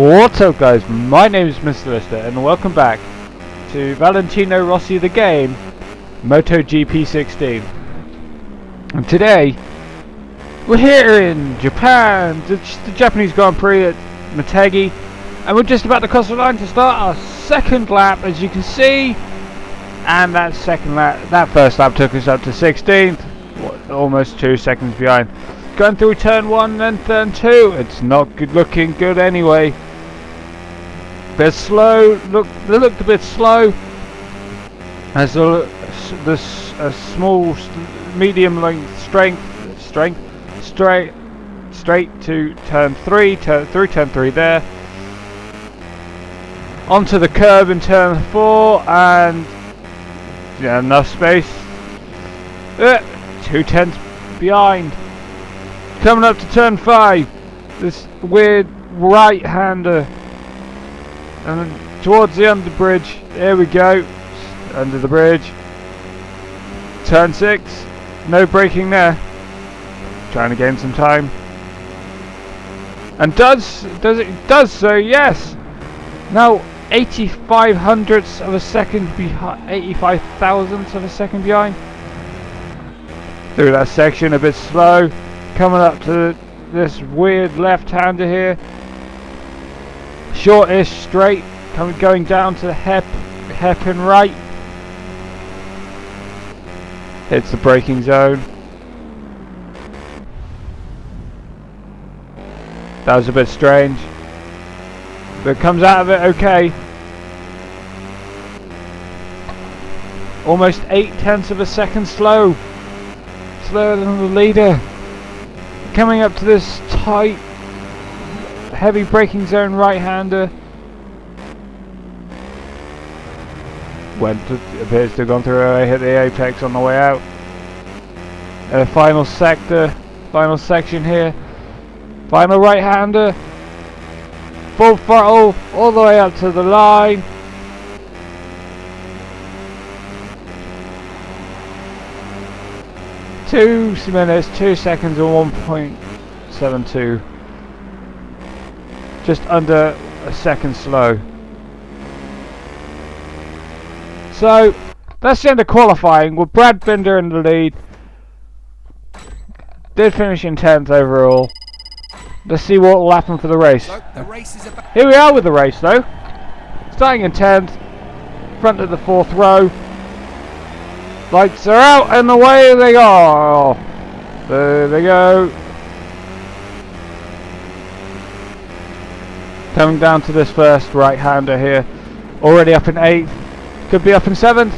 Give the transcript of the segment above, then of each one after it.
What's up guys, my name is Mr. Lister and welcome back to Valentino Rossi the game, Moto GP 16. And today, we're here in Japan, the Japanese Grand Prix at Motegi, and we're just about to cross the line to start our second lap, as you can see. And that first lap took us up to 16th, almost 2 seconds behind. Going through turn 1 and then turn 2, it's not looking good anyway. Bit slow, they looked a bit slow. As a small, medium length straight to turn 3, through turn 3 there. Onto the curb in turn 4, and yeah, enough space. 2 tenths behind. Coming up to turn 5, this weird right-hander, and then towards the underbridge. There we go, under the bridge. Turn 6, no braking there. Trying to gain some time, and does so? Yes. Now 85 hundredths of a second behind, 85 thousandths of a second behind. Through that section, a bit slow. Coming up to this weird left-hander here, shortish straight, going down to the hairpin right. Hits the braking zone. That was a bit strange, but comes out of it okay. Almost 8 tenths of a second slower than the leader. Coming up to this tight, heavy braking zone right-hander. Appears to have gone through. Hit the apex on the way out. Final section here. Final right-hander. Full throttle all the way up to the line. Two minutes, 2 seconds, and 1.72. Just under a second slow. So that's the end of qualifying, with Brad Binder in the lead. Did finish in 10th overall. Let's see what will happen for the race. Here we are with the race though. Starting in 10th, front of the 4th row. Lights are out and away they go. There they go. Coming down to this first right-hander here. Already up in 8th. Could be up in 7th.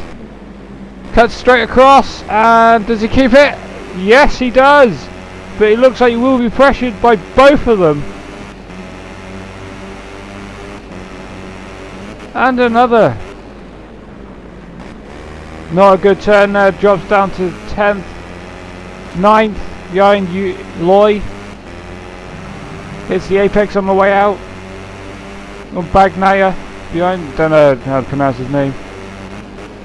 Cuts straight across, and does he keep it? Yes, he does. But it looks like he will be pressured by both of them. And another. Not a good turn there, drops down to 10th, 9th, behind Loy. Hits the apex on the way out. Bagnaya, behind, don't know how to pronounce his name.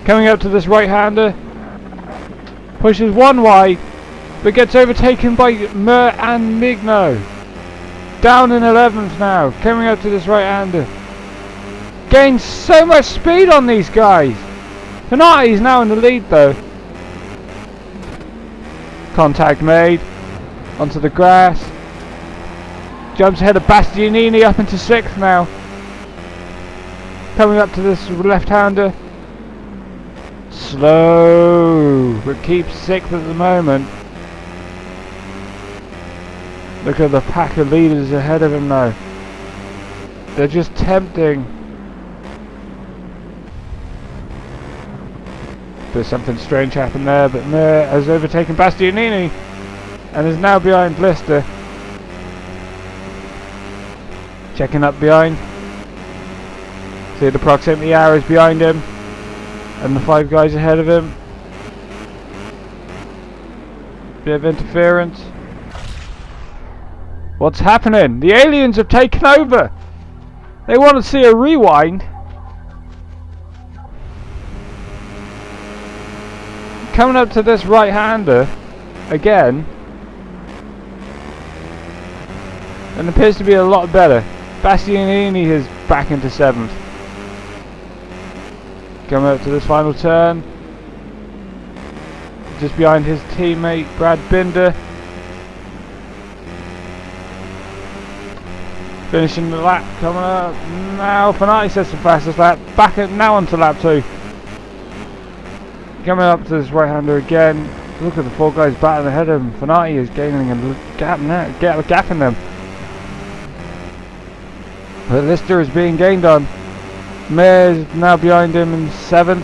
Coming up to this right-hander. Pushes one wide, but gets overtaken by Mer and Migno. Down in 11th now, coming up to this right-hander. Gains so much speed on these guys. Penati's now in the lead though. Contact made. Onto the grass. Jumps ahead of Bastianini up into 6th now. Coming up to this left-hander. Slow, but keeps 6th at the moment. Look at the pack of leaders ahead of him now. They're just tempting. There's something strange happened there, but Mir has overtaken Bastianini and is now behind Blister. Checking up behind. See the proximity arrows behind him and the 5 guys ahead of him. Bit of interference. What's happening? The aliens have taken over. They want to see a rewind. Coming up to this right-hander again, and appears to be a lot better. Bastianini is back into 7th. Coming up to this final turn. Just behind his teammate Brad Binder. Finishing the lap, coming up now. Fanati sets the fastest lap. Back at now onto lap 2. Coming up to this right-hander again. Look at the 4 guys battling ahead of him. Fanati is gaining a gap now, gapping them. But Lister is being gained on. Mayer is now behind him in 7th.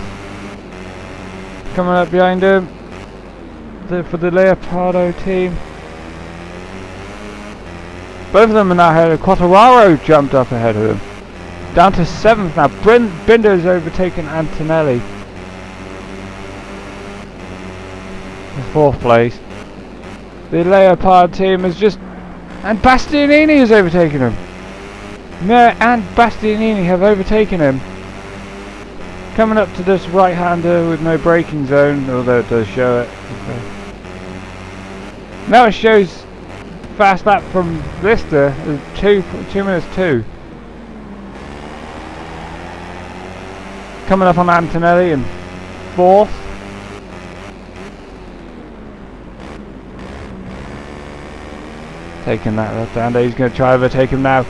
Coming up behind him for the Leopardo team. Both of them are now ahead of Quartararo, jumped up ahead of him. Down to 7th now. Binder has overtaken Antonelli. In 4th place. The Leopard team has just... and Bastianini has overtaken him. Mayer and Bastianini have overtaken him. Coming up to this right-hander with no braking zone, although it does show it. Okay. Now it shows fast lap from Lister is 2 minutes 2. Coming up on Antonelli in 4th. Taking that left-hander, he's going to try to overtake him now.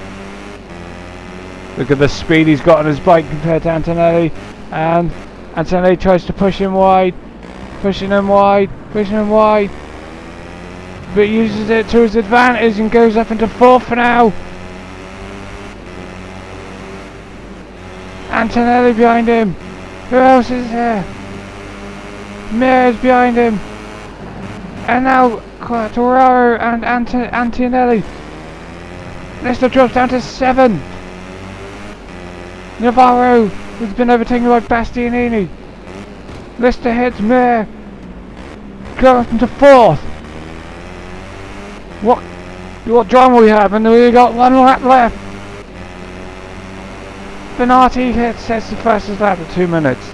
Look at the speed he's got on his bike compared to Antonelli, and Antonelli tries to push him wide, pushing him wide, but uses it to his advantage and goes up into 4th for now. Antonelli behind him. Who else is there? Mayer's behind him, and now Quartararo and Antonelli. Lister drops down to 7. Navarro has been overtaken by Bastianini. Lister hits Mayer. Goes into 4th. What drama we have, and we got 1 lap left. Fanati sets the fastest lap at 2 minutes.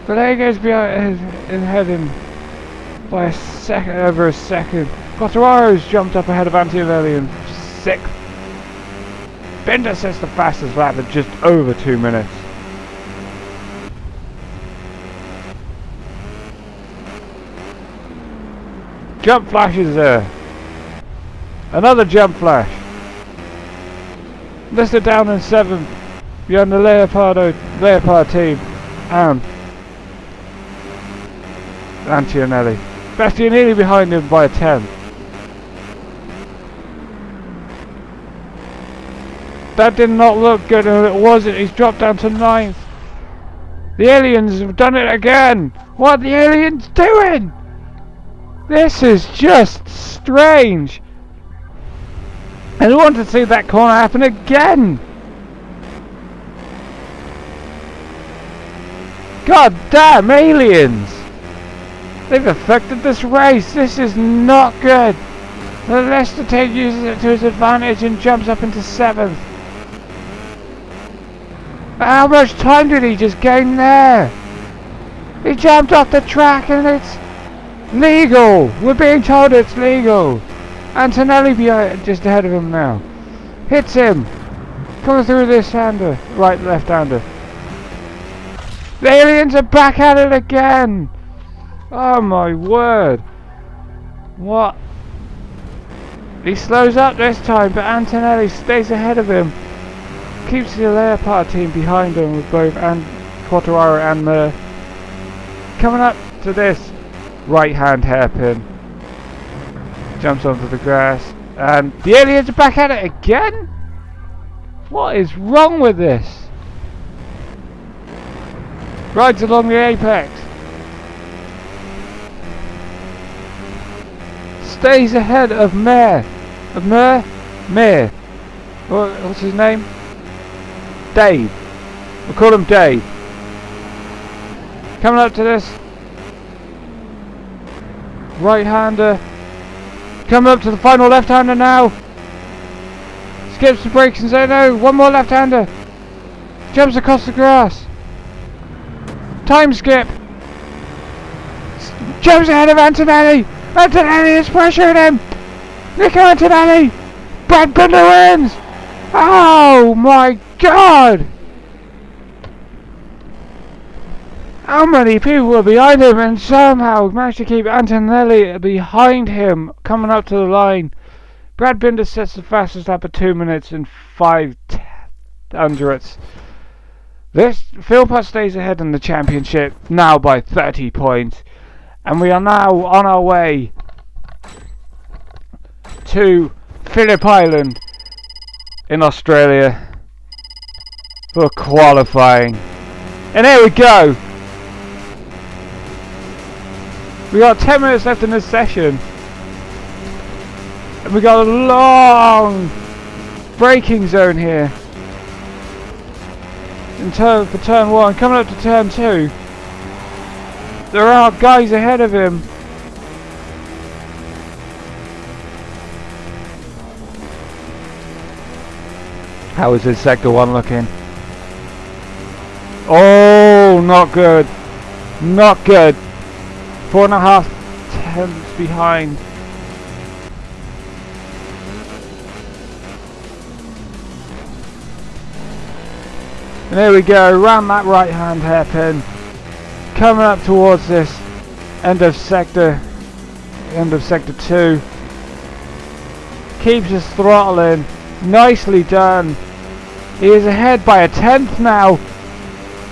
Vallejo's behind him by over a second. Quartararo's jumped up ahead of Antonelli in 6th. Binder sets the fastest lap at just over 2 minutes. Jump flash is there. Another jump flash. Lister down in 7th behind the Leopard team and Antonelli. Bastianini behind him by a 10th. That did not look good, and it wasn't. He's dropped down to 9th. The aliens have done it again. What are the aliens doing? This is just strange. I don't want to see that corner happen again. God damn aliens. They've affected this race. This is not good. The Leicester team uses it to his advantage and jumps up into 7th. How much time did he just gain there? He jumped off the track and it's legal. We're being told it's legal. Antonelli just ahead of him now. Hits him. Coming through this hander. Left-hander. The aliens are back at it again. Oh my word. What? He slows up this time, but Antonelli stays ahead of him. Keeps the Leopard team behind him with both Quartararo and Mayer. Coming up to this right-hand hairpin. Jumps onto the grass. And the aliens are back at it again? What is wrong with this? Rides along the apex. Stays ahead of Mayer. Mayer. What's his name? Dave. We'll call him Dave. Coming up to this right-hander. Coming up to the final left-hander now. Skips the brakes and says no. One more left-hander. Jumps across the grass. Time skip. Jumps ahead of Antonelli. Antonelli is pressuring him. Nico Antonelli. Brad Binder wins! Oh my god! How many people were behind him and somehow managed to keep Antonelli behind him coming up to the line. Brad Binder sets the fastest lap at 2 minutes and 5 hundredths. This Philpott stays ahead in the championship now by 30 points, and we are now on our way to Phillip Island in Australia for qualifying. And here we go. We got 10 minutes left in this session, and we got a long braking zone here for turn 1. Coming up to turn 2, there are guys ahead of him. How is his sector 1 looking? Oh, not good. Not good. 4.5 tenths behind. And there we go, round that right hand hairpin. Coming up towards this end of sector 2. Keeps his throttle in. Nicely done. He is ahead by a tenth now.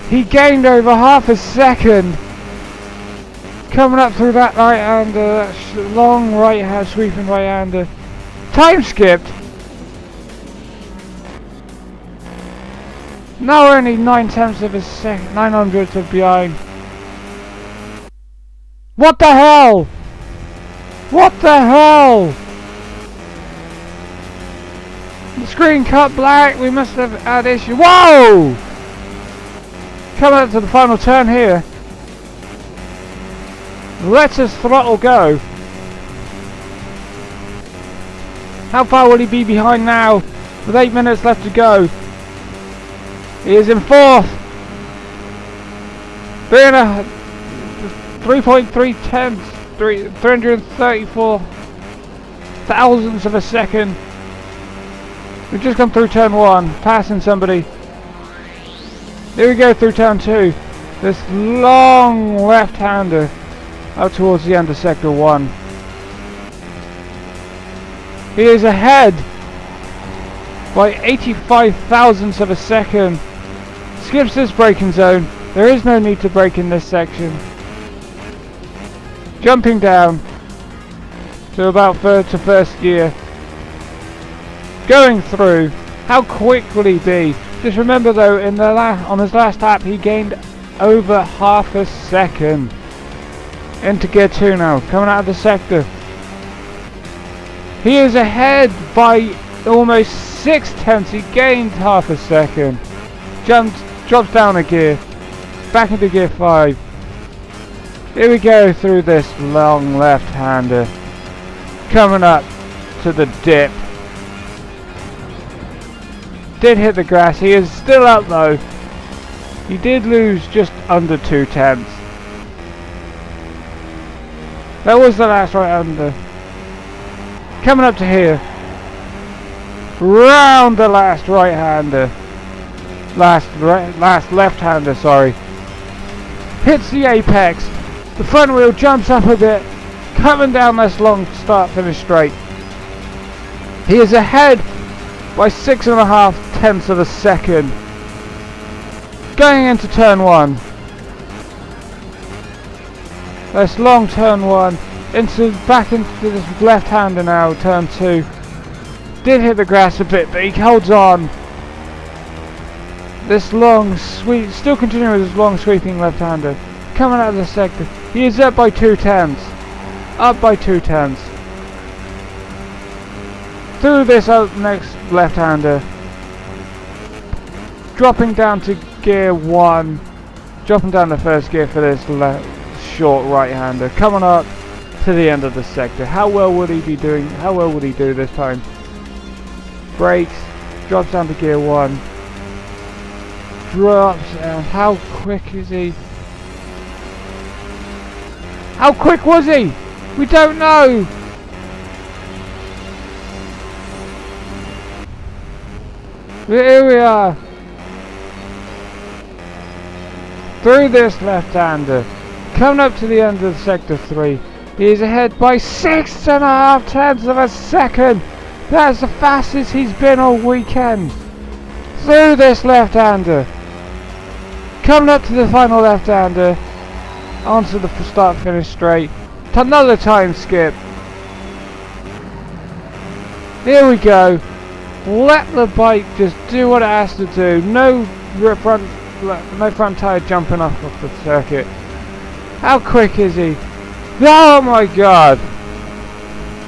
He gained over half a second. Coming up through that right-hander, that long right-hand, sweeping right-hander. Time skipped. Now we're only 9 tenths of a second, 9 hundredths of behind. What the hell? What the hell? The screen cut black. We must have had issue. Whoa! Coming up to the final turn here. Let his throttle go. How far will he be behind now? With 8 minutes left to go. He is in 4th. 3.3 tenths. 334 thousandths of a second. We've just come through turn 1. Passing somebody. Here we go through turn 2. This long left-hander. Out towards the end of sector 1. He is ahead by 85 thousandths of a second. Skips this braking zone. There is no need to brake in this section. Jumping down to about third to first gear. Going through. How quick will he be? Just remember though, on his last lap he gained over half a second. Into gear 2 now, coming out of the sector. He is ahead by almost 6 tenths. He gained half a second. Drops down a gear. Back into gear 5. Here we go through this long left-hander. Coming up to the dip. Did hit the grass. He is still up though. He did lose just under 2 tenths. That was the last right-hander. Coming up to here. Round the last right-hander. Last left-hander, sorry. Hits the apex. The front wheel jumps up a bit. Coming down this long start-finish straight. He is ahead by 6.5 tenths of a second. Going into turn 1. This long turn 1 back into this left-hander now, turn 2. Did hit the grass a bit, but he holds on. This long sweep, still continuing with his long sweeping left-hander. Coming out of the sector, he is up by 2 tenths. Up by 2 tenths. Through this next left-hander. Dropping down to gear 1. Dropping down the first gear for this short right-hander. Coming up to the end of the sector. How well would he be doing? How well would he do this time? Brakes. Drops down to gear 1. Drops. And how quick is he? How quick was he? We don't know. Here we are. Through this left-hander. Coming up to the end of Sector 3. He is ahead by 6.5 tenths of a second. That's the fastest he's been all weekend. Through this left-hander. Coming up to the final left-hander. Onto the start-finish straight. Another time skip. Here we go. Let the bike just do what it has to do. No front tyre jumping off the circuit. How quick is he? Oh my god!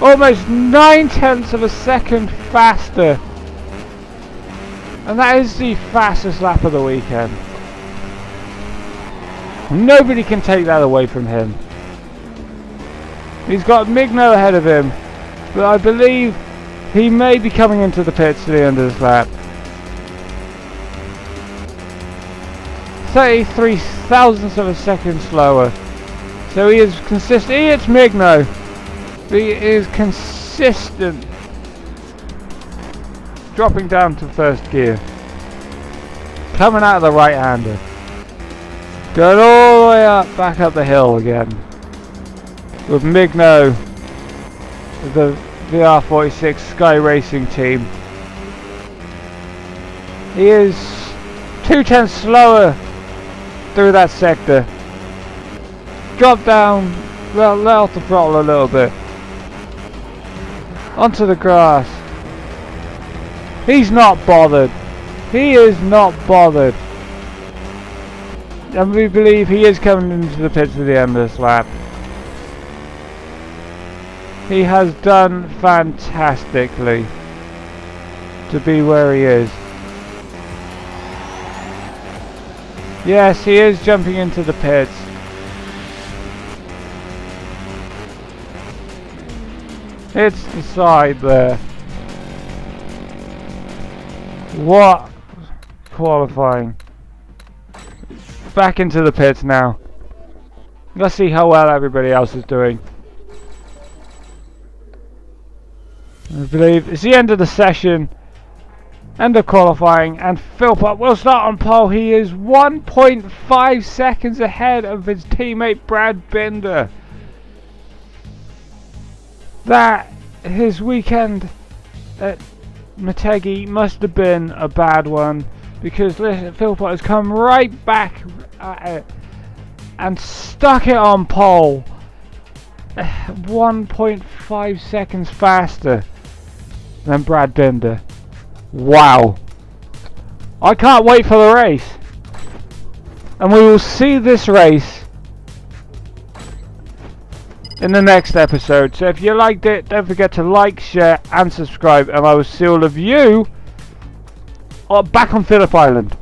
Almost 9 tenths of a second faster. And that is the fastest lap of the weekend. Nobody can take that away from him. He's got Migno ahead of him, but I believe he may be coming into the pits to the end of this lap. 33 thousandths of a second slower. So he is consistent. He hits Migno. He is consistent. Dropping down to first gear. Coming out of the right-hander. Going all the way up, back up the hill again. With Migno, the VR46 Sky Racing team. He is 2 tenths slower through that sector. Drop down, well, let off the throttle a little bit. Onto the grass. He's not bothered. He is not bothered. And we believe he is coming into the pits at the end of this lap. He has done fantastically to be where he is. Yes, he is jumping into the pits. It's the side there. What qualifying. Back into the pits now. Let's see how well everybody else is doing. I believe it's the end of the session, end of qualifying, and Philpott will start on pole. He is 1.5 seconds ahead of his teammate Brad Binder. That his weekend at Motegi must have been a bad one, because listen, Philpott has come right back at it and stuck it on pole. 1.5 seconds faster than Brad Binder. Wow. I can't wait for the race. And we will see this race in the next episode. So if you liked it, don't forget to like, share and subscribe. And I will see all of you back on Phillip Island.